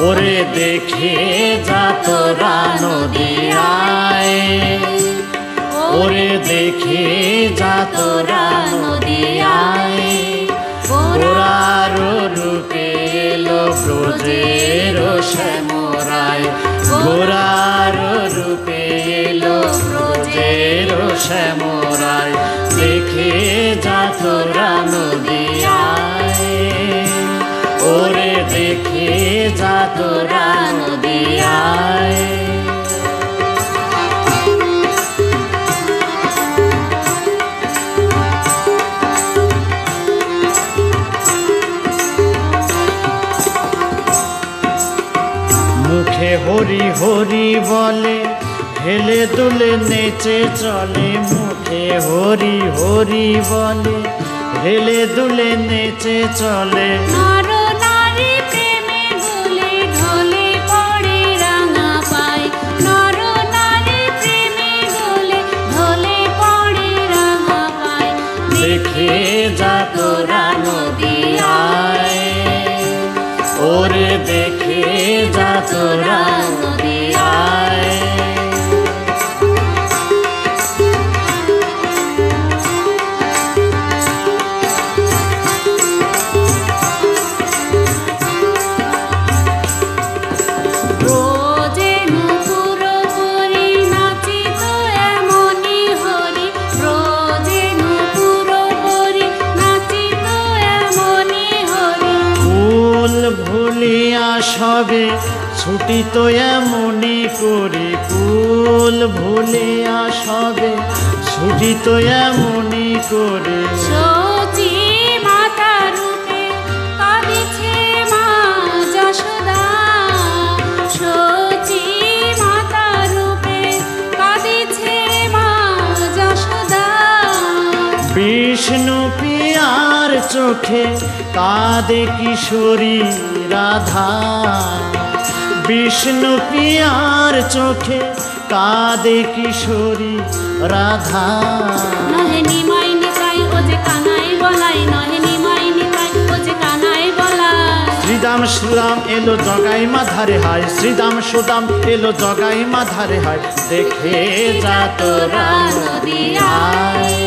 ওরে দেখে যা তোরা নদী আয়, ওরে দেখে যা তোরা নদী আয়। গোরার রূপে এলো ব্রজের শ্যামরায়, গোরার রূপে এলো ব্রজের শ্যামরায়। দেখে যা তোরা নদী আয়, ওরে দেখে যা তোরা নদী আয়। মুখে হরি হরি বলে, হেলে দুলে নেচে চলে। মুখে হরি হরি বলে, হেলে দুলে নেচে চলে। নর নারী প্রেমে দুলে ঢলে পড়ে রাঙা পায়, নর নারী প্রেমে দুলে ঢলে পড়ে রাঙা পায়। দেখে যা তোরা নদী আয়, ওরে দেখে যা তোরা নদী আয়। ভুলিয়া সবে ছুটি তো এমনি করি, কুল ভুলিয়া সবে ছুটি তো এমনি করি। সচি মাতা রূপে কাঁদিছে মা যশোদা, সচি মাতা রূপে কাঁদিছে মা যশোদা। বিষ্ণু পিয়ার চোখে কাঁদে কিশোরী রাধা, বিষ্ণু পিয়ার চোখে কাঁদে কিশোরী রাধা। নহে নিমাই নিতাই ও যে কানাই বলাই, নহে নিমাই নিতাই ও যে কানাই বলাই। শ্রীদাম সুদাম এলো জগাই মাধারে হায়, শ্রীদাম সুদাম এলো জগাই মাধারে হায়। দেখে যা তোরা নদী আয়,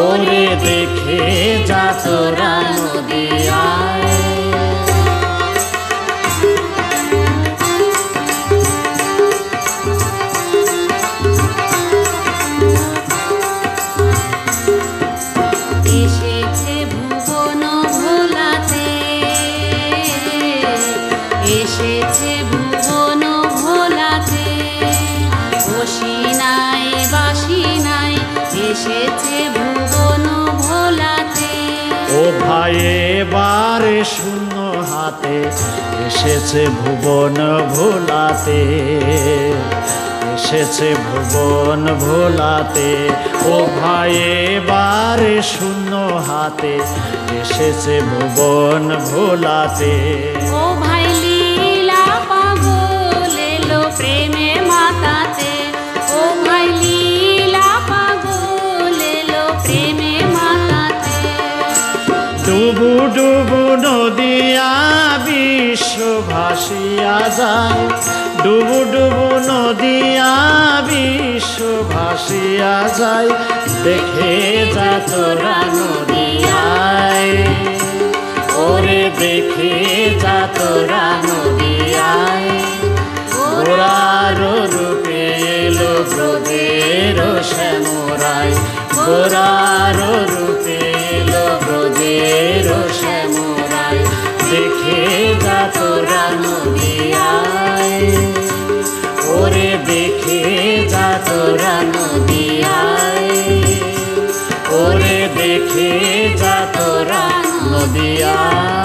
ওরে দেখে যা তোরা নদী আয়। এসেছে ভুবন ভোলাতে, এসেছে ভুবন ভোলাতে। বসি নাই বাসি নাই, এসেছে ভুবন ভোলাতে। ও ভাই এবারে শূন্য হাতে, এসেছে ভুবন ভোলাতে, এসেছে ভুবন ভোলাতে। ও ভাই এবারে শূন্য হাতে, এসেছে ভুবন ভোলাতে। ও ভাই লীলা পাগল এলো প্রেমে মাতাতে, ও ভাই লীলা পাগল এলো প্রেমে মাতাতে। ডুবু ডুবু নদিয়া বিশ্ব ভাসিয়া যায়, ডুবু ডুবু নদিয়া বিশ্ব ভাসিয়া যায়। দেখে যা তোরা নদী আয়, ওরে দেখে যা তোরা নদী আয়। গোরার রূপে এলো ব্রজের শ্যামরায়, গোরার রূপে এলো ব্রজের শ্যামরায়। দেখে যা তোরা নদী আয়, ওরে দেখে যা তোরা নদী আয়, ওরে দেখে যা তোরা নদী আয়।